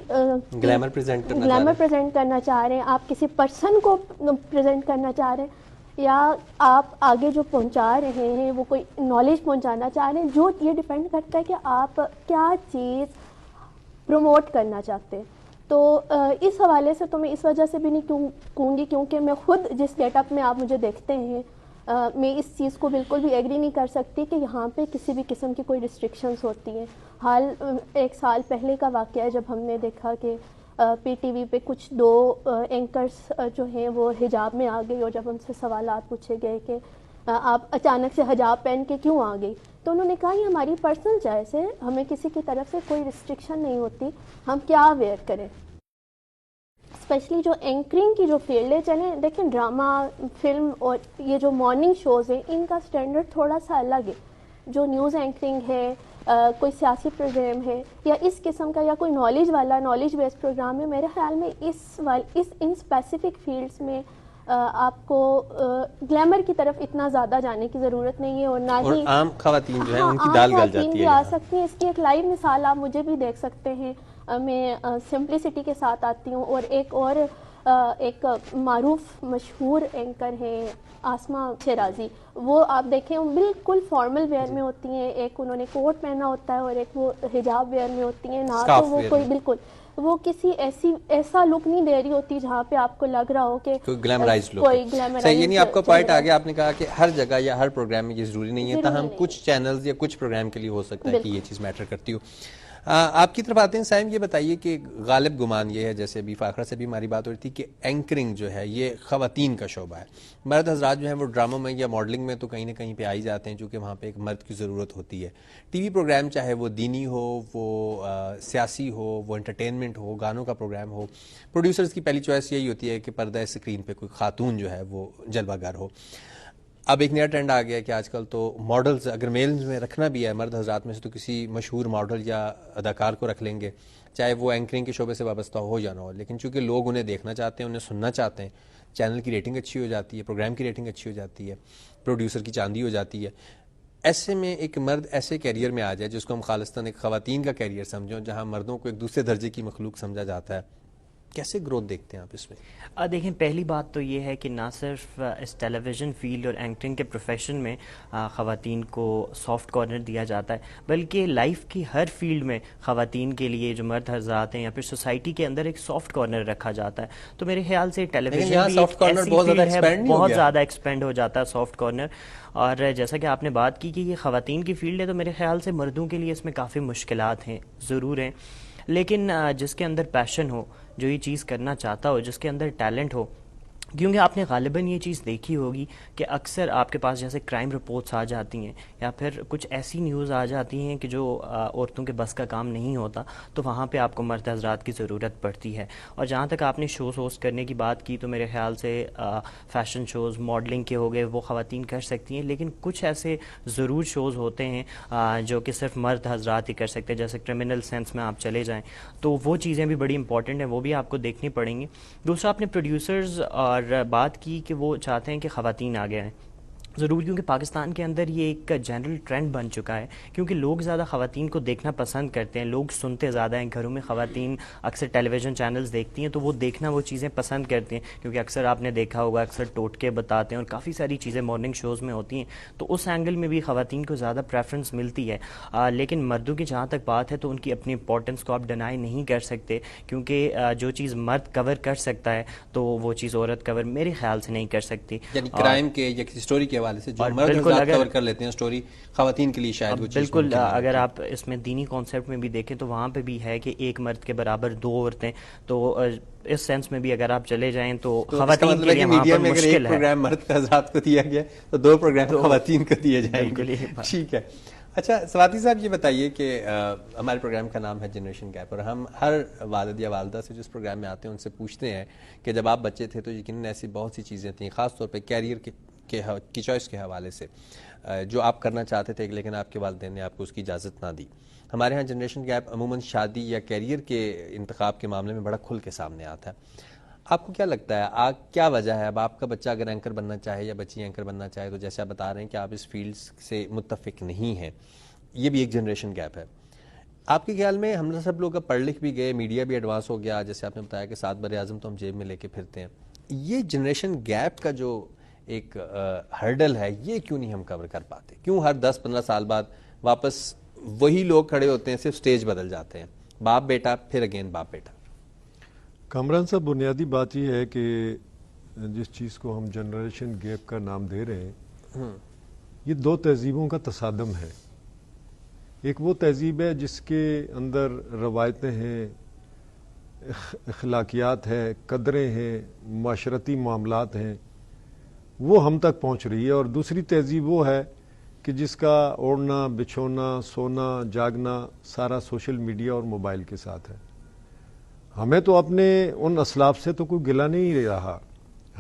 گلیمر پریزنٹ کرنا چاہ رہے ہیں, آپ کسی پرسن کو پریزنٹ کرنا چاہ رہے ہیں, یا آپ آگے جو پہنچا رہے ہیں وہ کوئی نالج پہنچانا چاہ رہے ہیں. جو یہ ڈیپینڈ کرتا ہے کہ آپ کیا چیز پروموٹ کرنا چاہتے ہیں. تو اس حوالے سے تو میں اس وجہ سے بھی نہیں کہوں گی کیونکہ میں خود جس گیٹ اپ میں آپ مجھے دیکھتے ہیں, میں اس چیز کو بالکل بھی ایگری نہیں کر سکتی کہ یہاں پہ کسی بھی قسم کی کوئی ریسٹرکشنز ہوتی ہیں. حال 1 سال پہلے کا واقعہ ہے جب ہم نے دیکھا کہ پی ٹی وی پہ کچھ 2 اینکرز جو ہیں وہ حجاب میں آ گئی, اور جب ان سے سوالات پوچھے گئے کہ آپ اچانک سے حجاب پہن کے کیوں آ گئی, تو انہوں نے کہا یہ ہماری پرسنل چوائس ہے, ہمیں کسی کی طرف سے کوئی ریسٹرکشن نہیں ہوتی, ہم کیا ویئر کریں. اسپیشلی جو اینکرنگ کی جو فیلڈ ہے, چلیں دیکھیں ڈرامہ, فلم اور یہ جو مارننگ شوز ہیں ان کا اسٹینڈرڈ تھوڑا سا الگ ہے. جو نیوز اینکرنگ ہے, کوئی سیاسی پروگرام ہے یا اس قسم کا, یا کوئی نالج بیس پروگرام ہے, میرے خیال میں ان اسپیسیفک فیلڈس میں آپ کو گلیمر کی طرف اتنا زیادہ جانے کی ضرورت نہیں ہے, اور نہ ہی عام خواتین جو ہیں ان کی دال گل جاتی ہے. آ سکتی ہیں. اس کی ایک لائیو مثال آپ مجھے بھی دیکھ سکتے ہیں. میں سمپلسٹی کے ساتھ آتی ہوں, اور ایک معروف مشہور اینکر ہیں آسما شیرازی, وہ آپ دیکھیں بالکل فارمل ویئر میں ہوتی ہیں. ایک انہوں نے کوٹ پہنا ہوتا ہے اور ایک وہ حجاب ویئر میں ہوتی ہیں. نہ تو وہ کوئی بالکل وہ کسی ایسا لک نہیں دے رہی ہوتی جہاں پہ آپ کو لگ رہا ہو کہ کوئی گلیمرائزڈ لک. صحیح, یعنی آپ کا پوائنٹ آ گیا. آپ نے کہا کہ ہر جگہ یا ہر پروگرام میں یہ ضروری نہیں ہے, تاہم کچھ چینلز یا کچھ پروگرام کے لیے ہو سکتا ہے کہ یہ چیز میٹر کرتی ہو. آپ کی طرف آتے ہیں سائم, یہ بتائیے کہ غالب گمان یہ ہے, جیسے ابھی فاخرہ سے بھی ہماری بات ہو رہی تھی, کہ اینکرنگ جو ہے یہ خواتین کا شعبہ ہے. مرد حضرات جو ہیں وہ ڈراموں میں یا ماڈلنگ میں تو کہیں نہ کہیں پہ آ ہی جاتے ہیں, چونکہ وہاں پہ ایک مرد کی ضرورت ہوتی ہے. ٹی وی پروگرام چاہے وہ دینی ہو, وہ سیاسی ہو, وہ انٹرٹینمنٹ ہو, گانوں کا پروگرام ہو, پروڈیوسرز کی پہلی چوائس یہی ہوتی ہے کہ پردہ اسکرین پہ کوئی خاتون جو ہے وہ جلوہ گر ہو. اب ایک نیا ٹرینڈ آ گیا ہے کہ آج کل تو ماڈلز اگر میلز میں رکھنا بھی ہے مرد حضرات میں سے, تو کسی مشہور ماڈل یا اداکار کو رکھ لیں گے, چاہے وہ اینکرنگ کے شعبے سے وابستہ ہو یا نہ ہو. لیکن چونکہ لوگ انہیں دیکھنا چاہتے ہیں, انہیں سننا چاہتے ہیں, چینل کی ریٹنگ اچھی ہو جاتی ہے, پروگرام کی ریٹنگ اچھی ہو جاتی ہے, پروڈیوسر کی چاندی ہو جاتی ہے. ایسے میں ایک مرد ایسے کیریئر میں آ جائے جس کو ہم خالصتاً ایک خواتین کا کیریئر سمجھیں, جہاں مردوں کو ایک دوسرے درجے کی مخلوق سمجھا جاتا ہے, کیسے گروتھ دیکھتے ہیں آپ اس میں؟ دیکھیں, پہلی بات تو یہ ہے کہ نہ صرف اس ٹیلی ویژن فیلڈ اور اینکرنگ کے پروفیشن میں خواتین کو سافٹ کارنر دیا جاتا ہے, بلکہ لائف کی ہر فیلڈ میں خواتین کے لیے جو مرد حضرات ہیں یا پھر سوسائٹی کے اندر ایک سافٹ کارنر رکھا جاتا ہے. تو میرے خیال سے ٹیلی ویژن بہت زیادہ ایکسپینڈ ہو جاتا ہے سافٹ کارنر. اور جیسا کہ آپ نے بات کی کہ یہ خواتین کی فیلڈ ہے, تو میرے خیال سے مردوں کے لیے اس میں کافی مشکلات ہیں, ضرور ہیں. لیکن جس کے اندر پیشن ہو، جو یہ چیز کرنا چاہتا ہو، جس کے اندر ٹیلنٹ ہو، کیونکہ آپ نے غالباً یہ چیز دیکھی ہوگی کہ اکثر آپ کے پاس جیسے کرائم رپورٹس آ جاتی ہیں یا پھر کچھ ایسی نیوز آ جاتی ہیں کہ جو عورتوں کے بس کا کام نہیں ہوتا، تو وہاں پہ آپ کو مرد حضرات کی ضرورت پڑتی ہے. اور جہاں تک آپ نے شوز ہوسٹ کرنے کی بات کی، تو میرے خیال سے فیشن شوز، ماڈلنگ کے ہو گئے، وہ خواتین کر سکتی ہیں، لیکن کچھ ایسے ضرور شوز ہوتے ہیں جو کہ صرف مرد حضرات ہی کر سکتے ہیں. جیسے کرمنل سینس میں آپ چلے جائیں تو وہ چیزیں بھی بڑی امپورٹنٹ ہیں، وہ بھی آپ کو دیکھنی پڑیں گی. دوسرا، آپ نے پروڈیوسرز اور بات کی کہ وہ چاہتے ہیں کہ خواتین آگے آئیں. ضرور، کیونکہ پاکستان کے اندر یہ ایک جنرل ٹرینڈ بن چکا ہے، کیونکہ لوگ زیادہ خواتین کو دیکھنا پسند کرتے ہیں، لوگ سنتے زیادہ ہیں، گھروں میں خواتین اکثر ٹیلی ویژن چینلز دیکھتی ہیں تو وہ دیکھنا وہ چیزیں پسند کرتے ہیں، کیونکہ اکثر آپ نے دیکھا ہوگا اکثر ٹوٹکے بتاتے ہیں اور کافی ساری چیزیں مارننگ شوز میں ہوتی ہیں، تو اس اینگل میں بھی خواتین کو زیادہ پریفرنس ملتی ہے. لیکن مردوں کی جہاں تک بات ہے تو ان کی اپنی امپورٹنس کو آپ ڈینائی نہیں کر سکتے، کیونکہ جو چیز مرد کور کر سکتا ہے تو وہ چیز عورت کور میرے خیال سے نہیں کر سکتی. یعنی کرائم کے یا کسی سٹوری کے حوالے سے جو مرد حضرات کور کر لیتے ہیں سٹوری، خواتین کے لیے شاید وہ چیز بالکل. اگر آپ اس میں دینی کانسیپٹ میں بھی دیکھیں تو وہاں پہ بھی ہے کہ ایک مرد کے برابر دو عورتیں، تو اس سینس میں بھی اگر آپ چلے جائیں تو خواتین کے لیے وہاں پر مشکل ہے. پروگرام مرد حضرات کو دیا گیا تو دو پروگرام خواتین کو دیے جائیں گے. ٹھیک ہے. اچھا سواتی صاحب، یہ بتائیے کہ ہمارے پروگرام کا نام ہے جنریشن گیپ، اور ہم ہر والد یا والدہ سے جس پروگرام میں آتے ہیں ان سے پوچھتے ہیں کہ جب آپ بچے تھے تو یقیناً ایسی بہت سی چیزیں تھیں، خاص طور پہ کیریئر کی چوائس کے حوالے سے، جو آپ کرنا چاہتے تھے لیکن آپ کے والدین نے آپ کو اس کی اجازت نہ دی. ہمارے ہاں جنریشن گیپ عموماً شادی یا کیریئر کے انتخاب کے معاملے میں بڑا کھل کے سامنے آتا ہے. آپ کو کیا لگتا ہے کیا وجہ ہے؟ اب آپ کا بچہ اگر اینکر بننا چاہے یا بچی اینکر بننا چاہے، تو جیسے آپ بتا رہے ہیں کہ آپ اس فیلڈ سے متفق نہیں ہیں، یہ بھی ایک جنریشن گیپ ہے. آپ کے خیال میں ہم سب لوگ اب پڑھ لکھ بھی گئے، میڈیا بھی ایڈوانس ہو گیا، جیسے آپ نے بتایا کہ 7 بر-اعظم تو ہم جیب میں لے کے پھرتے ہیں، یہ جنریشن گیپ کا جو ایک ہرڈل ہے یہ کیوں نہیں ہم کور کر پاتے؟ کیوں ہر 10-15 سال بعد واپس وہی لوگ کھڑے ہوتے ہیں، صرف سٹیج بدل جاتے ہیں، باپ بیٹا پھر اگین باپ بیٹا؟ کامران صاحب، بنیادی بات یہ ہے کہ جس چیز کو ہم جنریشن گیپ کا نام دے رہے ہیں، یہ دو تہذیبوں کا تصادم ہے. ایک وہ تہذیب ہے جس کے اندر روایتیں ہیں، اخلاقیات ہے، قدریں ہیں، معاشرتی معاملات ہیں، وہ ہم تک پہنچ رہی ہے. اور دوسری تہذیب وہ ہے کہ جس کا اوڑھنا بچھونا سونا جاگنا سارا سوشل میڈیا اور موبائل کے ساتھ ہے. ہمیں تو اپنے ان اسلاف سے تو کوئی گلہ نہیں رہا.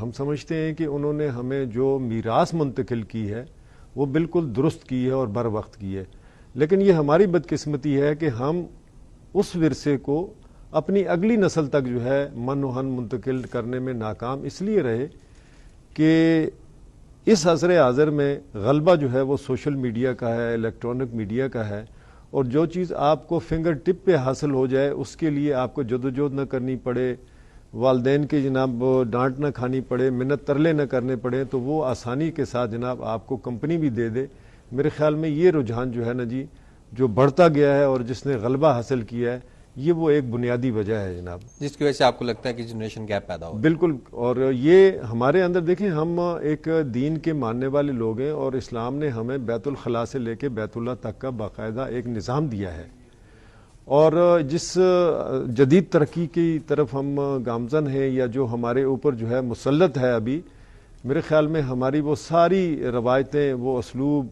ہم سمجھتے ہیں کہ انہوں نے ہمیں جو میراث منتقل کی ہے وہ بالکل درست کی ہے اور بر وقت کی ہے، لیکن یہ ہماری بدقسمتی ہے کہ ہم اس ورثے کو اپنی اگلی نسل تک جو ہے من و ہن منتقل کرنے میں ناکام اس لیے رہے کہ اس عصر حاضر میں غلبہ جو ہے وہ سوشل میڈیا کا ہے، الیکٹرانک میڈیا کا ہے، اور جو چیز آپ کو فنگر ٹپ پہ حاصل ہو جائے اس کے لیے آپ کو جدوجہد نہ کرنی پڑے، والدین کی جناب ڈانٹ نہ کھانی پڑے، منت ترلے نہ کرنے پڑے، تو وہ آسانی کے ساتھ جناب آپ کو کمپنی بھی دے دے. میرے خیال میں یہ رجحان جو ہے نا جی، جو بڑھتا گیا ہے اور جس نے غلبہ حاصل کیا ہے، یہ وہ ایک بنیادی وجہ ہے جناب، جس کی وجہ سے آپ کو لگتا ہے کہ جنریشن گیپ پیدا ہو. بالکل. اور یہ ہمارے اندر دیکھیں، ہم ایک دین کے ماننے والے لوگ ہیں اور اسلام نے ہمیں بیت الخلاء سے لے کے بیت اللہ تک کا باقاعدہ ایک نظام دیا ہے، اور جس جدید ترقی کی طرف ہم گامزن ہیں یا جو ہمارے اوپر جو ہے مسلط ہے ابھی، میرے خیال میں ہماری وہ ساری روایتیں، وہ اسلوب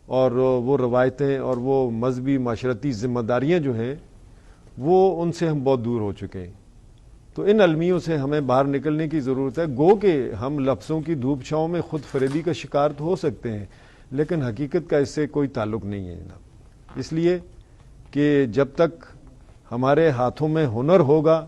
اور وہ روایتیں اور وہ مذہبی معاشرتی ذمہ داریاں جو ہیں وہ ان سے ہم بہت دور ہو چکے ہیں. تو ان المیوں سے ہمیں باہر نکلنے کی ضرورت ہے. گو کہ ہم لفظوں کی دھوپ چھاؤں میں خود فریبی کا شکار تو ہو سکتے ہیں، لیکن حقیقت کا اس سے کوئی تعلق نہیں ہے جناب. اس لیے کہ جب تک ہمارے ہاتھوں میں ہنر ہوگا،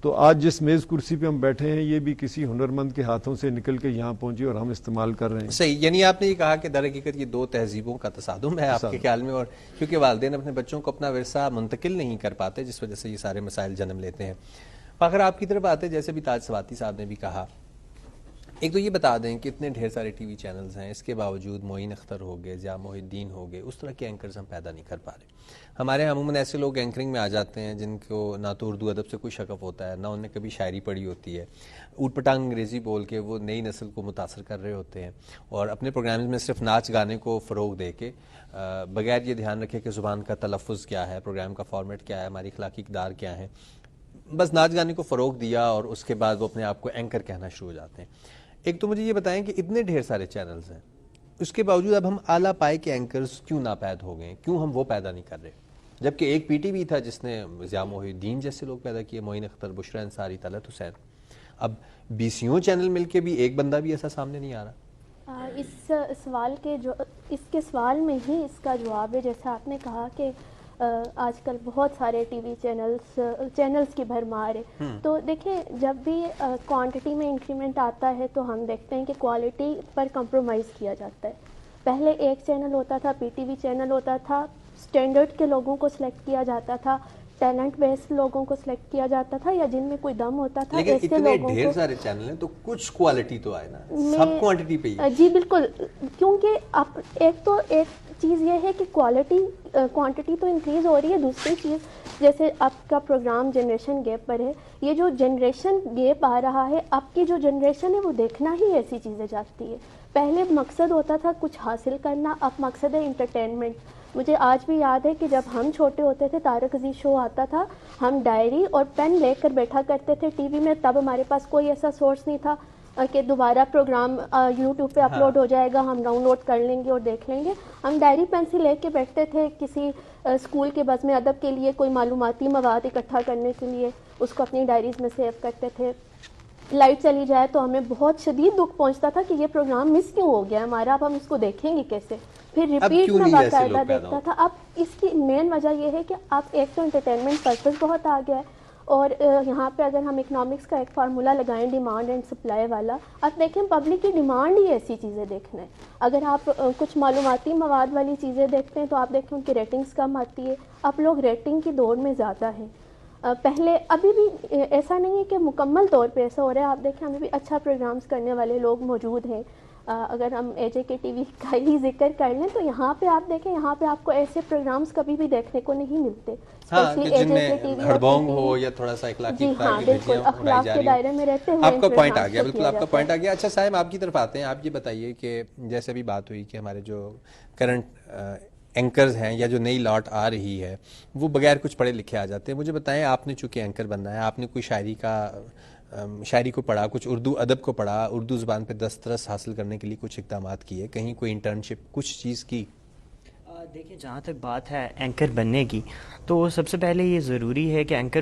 تو آج جس میز کرسی پہ ہم بیٹھے ہیں یہ بھی کسی ہنرمند کے ہاتھوں سے نکل کے یہاں پہنچی اور ہم استعمال کر رہے ہیں. صحیح. یعنی آپ نے یہ کہا کہ در حقیقت یہ دو تہذیبوں کا تصادم ہے آپ کے خیال میں، اور کیونکہ والدین اپنے بچوں کو اپنا ورثہ منتقل نہیں کر پاتے، جس وجہ سے یہ سارے مسائل جنم لیتے ہیں. فاخر، آپ کی طرف آتے، جیسے بھی تاج سواتی صاحب نے بھی کہا ایک تو یہ بتا دیں کہ اتنے ڈھیر سارے ٹی وی چینلز ہیں، اس کے باوجود معین اختر ہو گئے، ضیاء محی الدین ہو گئے، اس طرح کے اینکرز ہم پیدا نہیں کر پا رہے. ہمارے یہاں عموماً ایسے لوگ اینکرنگ میں آ جاتے ہیں جن کو نہ تو اردو ادب سے کوئی شغف ہوتا ہے، نہ انہوں نے کبھی شاعری پڑھی ہوتی ہے، اوٹ پٹانگ انگریزی بول کے وہ نئی نسل کو متاثر کر رہے ہوتے ہیں، اور اپنے پروگرامز میں صرف ناچ گانے کو فروغ دے کے بغیر یہ دھیان رکھے کہ زبان کا تلفظ کیا ہے، پروگرام کا فارمیٹ کیا ہے، ہماری اخلاقی اقدار کیا ہے، بس ناچ گانے کو فروغ دیا اور اس کے بعد وہ اپنے آپ کو اینکر کہنا شروع ہو جاتے ہیں. ایک تو مجھے یہ بتائیں کہ اتنے ڈھیر سارے چینلز ہیں، اس کے باوجود اب ہم اعلیٰ پائے کے اینکرز کیوں ناپید ہو گئے، کیوں ہم وہ پیدا نہیں کر رہے؟ جبکہ ایک پی ٹی وی تھا جس نے ضیاء محی الدین جیسے لوگ پیدا کیے، معین اختر، بشریٰ انصاری، طلعت حسین. اب BCO چینل مل کے بھی ایک بندہ بھی ایسا سامنے نہیں آ رہا. اس سوال کے اس کے سوال میں ہی اس کا جواب ہے. جیسے آپ نے کہا کہ آج کل بہت سارے ٹی وی چینلز کی بھرمار ہے، تو دیکھیں جب بھی کوانٹٹی میں انکریمنٹ آتا ہے تو ہم دیکھتے ہیں کہ کوالٹی پر کمپرومائز کیا جاتا ہے. پہلے ایک چینل ہوتا تھا، پی ٹی وی چینل ہوتا تھا، اسٹینڈرڈ کے لوگوں کو سلیکٹ کیا جاتا تھا، ٹیلنٹ بیسڈ لوگوں کو سلیکٹ کیا جاتا تھا، یا جن میں کوئی دم ہوتا تھا. لیکن ایسے اتنے لوگوں ڈھیر کو سارے چینل ہیں تو کچھ کوالٹی تو آئے نا، سب کوانٹٹی پہ ہی. جی بالکل، کیونکہ اب ایک چیز یہ ہے کہ کوانٹٹی تو انکریز ہو رہی ہے. دوسری چیز جیسے آپ کا پروگرام جنریشن گیپ پر ہے، یہ جو جنریشن گیپ آ رہا ہے، اب کی جو جنریشن ہے وہ دیکھنا ہی ایسی چیزیں چاہتی ہے. پہلے مقصد ہوتا تھا کچھ حاصل کرنا، اب مقصد ہے انٹرٹینمنٹ. مجھے آج بھی یاد ہے کہ جب ہم چھوٹے ہوتے تھے، طارق عزیز شو آتا تھا، ہم ڈائری اور پین لے کر بیٹھا کرتے تھے ٹی وی میں. تب ہمارے پاس کوئی ایسا سورس نہیں تھا کہ دوبارہ پروگرام یوٹیوب پہ اپلوڈ ہو جائے گا، ہم ڈاؤن لوڈ کر لیں گے اور دیکھ لیں گے. ہم ڈائری پینسل لے کے بیٹھتے تھے کسی اسکول کے بزم ادب کے لیے، کوئی معلوماتی مواد اکٹھا کرنے کے لیے، اس کو اپنی ڈائریز میں سیو کرتے تھے. لائٹ چلی جائے تو ہمیں بہت شدید دکھ پہنچتا تھا کہ یہ پروگرام مس کیوں ہو گیا ہمارا، اب ہم اس کو دیکھیں گے کیسے. پھر ریپیٹ میں باقاعدہ دیکھتا تھا. اب اس کی مین وجہ یہ ہے کہ اب ایک تو انٹرٹینمنٹ پرپز بہت آ گیا ہے، اور یہاں پہ اگر ہم اکنامکس کا ایک فارمولا لگائیں ڈیمانڈ اینڈ سپلائی والا، آپ دیکھیں پبلک کی ڈیمانڈ ہی ایسی چیزیں دیکھنا ہے. اگر آپ کچھ معلوماتی مواد والی چیزیں دیکھتے ہیں تو آپ دیکھیں ان کی ریٹنگز کم آتی ہے. اب لوگ ریٹنگ کی دوڑ میں زیادہ ہیں. پہلے ابھی بھی ایسا نہیں ہے کہ مکمل طور پہ ایسا ہو رہا ہے. آپ دیکھیں ہمیں بھی اچھا پروگرامز کرنے والے لوگ موجود ہیں. اگر ہم AJK TV کا ہی ذکر کر لیں تو یہاں پہ آپ دیکھیں، یہاں پہ آپ کو ایسے پروگرامز کبھی بھی دیکھنے کو نہیں ملتے. جن میں ہڑبونگ ہو یا تھوڑا سا اخلاقی اقدار کی دھجیاں اڑائی جا رہی ہیں. آپ کا پوائنٹ آ گیا، بالکل آپ کا پوائنٹ آ گیا. اچھا صاحب آپ کی طرف آتے ہیں. آپ یہ بتائیے کہ جیسے بھی بات ہوئی کہ ہمارے جو کرنٹ اینکرز ہیں یا جو نئی لاٹ آ رہی ہے وہ بغیر کچھ پڑھے لکھے آ جاتے ہیں. مجھے بتائیں، آپ نے چونکہ اینکر بننا ہے، آپ نے کوئی شاعری کو پڑھا، کچھ اردو ادب کو پڑھا، اردو زبان پہ دسترس حاصل کرنے کے لیے کچھ اقدامات کیے، کہیں کوئی انٹرنشپ کچھ چیز کی؟ دیکھیں جہاں تک بات ہے اینکر بننے کی، تو سب سے پہلے یہ ضروری ہے کہ اینکر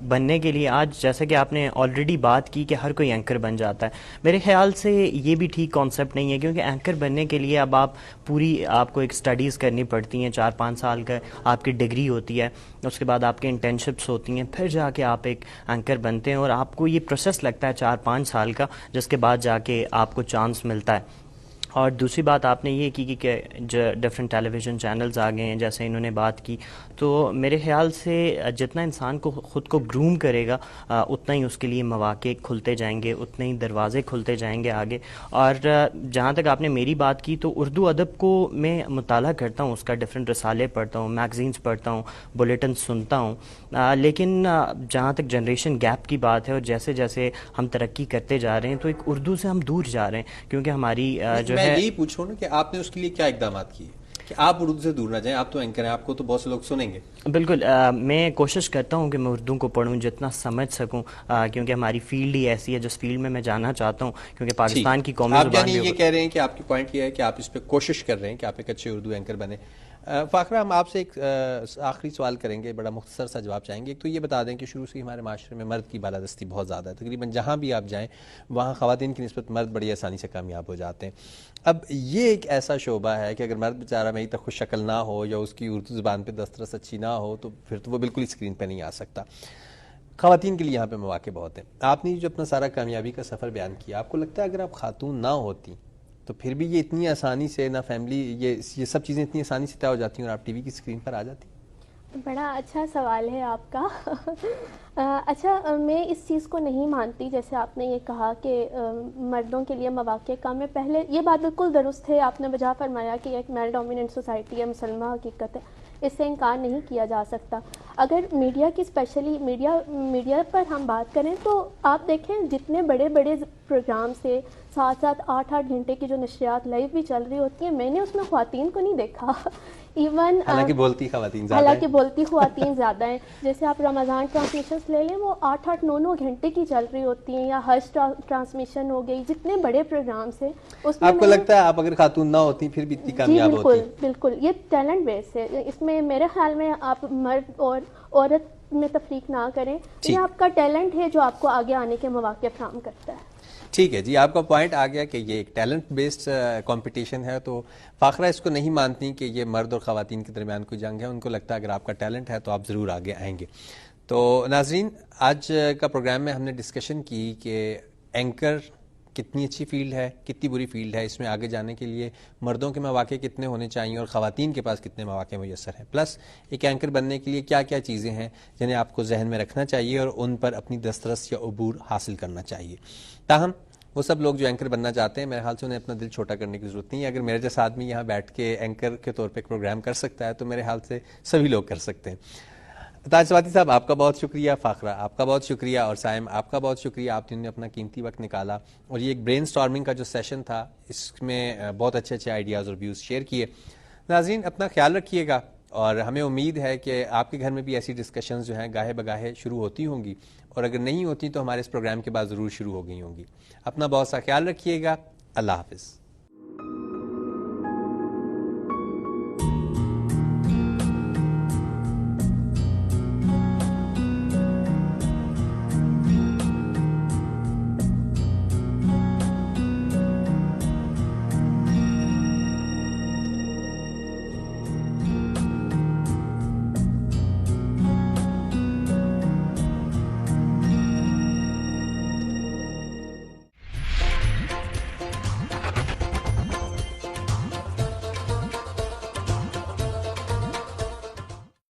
بننے کے لیے آج جیسا کہ آپ نے آلریڈی بات کی کہ ہر کوئی اینکر بن جاتا ہے، میرے خیال سے یہ بھی ٹھیک کانسیپٹ نہیں ہے. کیونکہ اینکر بننے کے لیے اب آپ کو ایک اسٹڈیز کرنی پڑتی ہیں، 4-5 سال کا آپ کی ڈگری ہوتی ہے، اس کے بعد آپ کے انٹرنشپس ہوتی ہیں، پھر جا کے آپ ایک اینکر بنتے ہیں. اور آپ کو یہ پروسیس لگتا ہے 4-5 سال کا، جس کے بعد جا کے آپ کو چانس ملتا ہے. اور دوسری بات آپ نے یہ کی کہ جو ڈفرینٹ ٹیلی ویژن چینلز آ گئے ہیں، جیسے انہوں نے بات کی، تو میرے خیال سے جتنا انسان کو خود کو گروم کرے گا اتنا ہی اس کے لیے مواقع کھلتے جائیں گے، اتنے ہی دروازے کھلتے جائیں گے آگے. اور جہاں تک آپ نے میری بات کی، تو اردو ادب کو میں مطالعہ کرتا ہوں، اس کا ڈفرینٹ رسالے پڑھتا ہوں، میگزینس پڑھتا ہوں، بلیٹن سنتا ہوں. لیکن جہاں تک جنریشن گیپ کی بات ہے، اور جیسے جیسے ہم ترقی کرتے جا رہے ہیں تو ایک اردو سے ہم دور جا رہے ہیں. کیونکہ ہماری جو میں یہی پوچھوں نا کہ آپ نے اس کے لیے کیا اقدامات کیے کہ آپ اردو سے دور نہ جائیں؟ آپ تو اینکر ہیں، آپ کو تو بہت سے لوگ سنیں گے. بالکل، میں کوشش کرتا ہوں کہ میں اردو کو پڑھوں، جتنا سمجھ سکوں، کیونکہ ہماری فیلڈ ہی ایسی ہے جس فیلڈ میں جانا چاہتا ہوں، کیونکہ پاکستان کی قومی زبان. آپ یعنی یہ کہہ رہے ہیں کہ آپ کی پوائنٹ یہ ہے کہ آپ اس پہ کوشش کر رہے ہیں کہ آپ ایک اچھے اردو اینکر بنے. فاخرہ، ہم آپ سے ایک آخری سوال کریں گے، بڑا مختصر سا جواب چاہیں گے. ایک تو یہ بتا دیں کہ شروع سے ہمارے معاشرے میں مرد کی بالادستی بہت زیادہ ہے، تقریباً جہاں بھی آپ جائیں وہاں خواتین کی نسبت مرد بڑی آسانی سے کامیاب ہو جاتے ہیں. اب یہ ایک ایسا شعبہ ہے کہ اگر مرد بیچارہ میری تک خوش شکل نہ ہو یا اس کی اردو زبان پہ دسترس اچھی نہ ہو تو پھر تو وہ بالکل اسکرین پہ نہیں آ سکتا. خواتین کے لیے یہاں پہ مواقع بہت ہیں. آپ نے جو اپنا سارا کامیابی کا سفر بیان کیا، آپ کو لگتا ہے اگر آپ خاتون نہ ہوتی تو پھر بھی یہ اتنی آسانی سے نہ فیملی، یہ سب چیزیں اتنی آسانی سے طے ہو جاتی ہیں اور آپ ٹی وی کی اسکرین پر آ جاتی؟ بڑا اچھا سوال ہے آپ کا. اچھا، میں اس چیز کو نہیں مانتی جیسے آپ نے یہ کہا کہ مردوں کے لیے مواقع کم ہے. پہلے یہ بات بالکل درست ہے، آپ نے بجا فرمایا کہ ایک میل ڈومیننٹ سوسائٹی ہے، مسلمہ حقیقت ہے، اس سے انکار نہیں کیا جا سکتا. اگر میڈیا کی اسپیشلی میڈیا پر ہم بات کریں تو آپ دیکھیں جتنے بڑے بڑے پروگرام سے 7-8 گھنٹے کی جو نشریات لائیو بھی چل رہی ہوتی ہیں، میں نے اس میں خواتین کو نہیں دیکھا. ایون حالانکہ بولتی خواتین زیادہ حالانکہ ہیں. بولتی خواتین زیادہ ہیں. جیسے آپ رمضان ٹرانسمیشنز لے لیں، وہ 8-9 گھنٹے کی چل رہی ہوتی ہیں، یا حج ٹرانسمیشن ہو گئی، جتنے بڑے پروگرامس ہیں اس میں آپ کو لگتا ہے آپ اگر خاتون نہ ہوتی پھر بھی اتنی جی کامیاب ہوتی؟ بالکل بالکل، یہ ٹیلنٹ بیس ہے. اس میں میرے خیال میں آپ مرد اور عورت میں تفریق نہ کریں، یہ آپ کا ٹیلنٹ ہے جو آپ کو آگے آنے کے مواقع فراہم کرتا ہے. ٹھیک ہے جی، آپ کا پوائنٹ آ گیا کہ یہ ایک ٹیلنٹ بیسڈ کمپٹیشن ہے. تو فاخرہ اس کو نہیں مانتی کہ یہ مرد اور خواتین کے درمیان کوئی جنگ ہے. ان کو لگتا ہے اگر آپ کا ٹیلنٹ ہے تو آپ ضرور آگے آئیں گے. تو ناظرین، آج کا پروگرام میں ہم نے ڈسکشن کی کہ اینکر کتنی اچھی فیلڈ ہے، کتنی بری فیلڈ ہے. اس میں آگے جانے کے لیے مردوں کے مواقع کتنے ہونے چاہیے اور خواتین کے پاس کتنے مواقع میسر ہیں. پلس ایک اینکر بننے کے لیے کیا کیا چیزیں ہیں جنہیں آپ کو ذہن میں رکھنا چاہیے اور ان پر اپنی دسترس یا عبور حاصل کرنا چاہیے. تاہم وہ سب لوگ جو اینکر بننا چاہتے ہیں، میرے خیال سے انہیں اپنا دل چھوٹا کرنے کی ضرورت نہیں ہے. اگر میرے جیسا آدمی یہاں بیٹھ کے اینکر کے طور پہ پروگرام کر سکتا ہے تو میرے خیال سے سبھی لوگ کر سکتے ہیں. تاج سواتی صاحب، آپ کا بہت شکریہ. فاخرہ، آپ کا بہت شکریہ. اور سائم، آپ کا بہت شکریہ. آپ نے اپنا قیمتی وقت نکالا اور یہ ایک برین سٹارمنگ کا جو سیشن تھا، اس میں بہت اچھے اچھے آئیڈیاز اور ویوز شیئر کیے. ناظرین، اپنا خیال رکھیے گا اور ہمیں امید ہے کہ آپ کے گھر میں بھی ایسی ڈسکشنز جو ہیں گاہے بگاہے شروع ہوتی ہوں گی، اور اگر نہیں ہوتی تو ہمارے اس پروگرام کے بعد ضرور شروع ہو گئی ہوں گی. اپنا بہت سا خیال رکھیے گا. اللہ حافظ.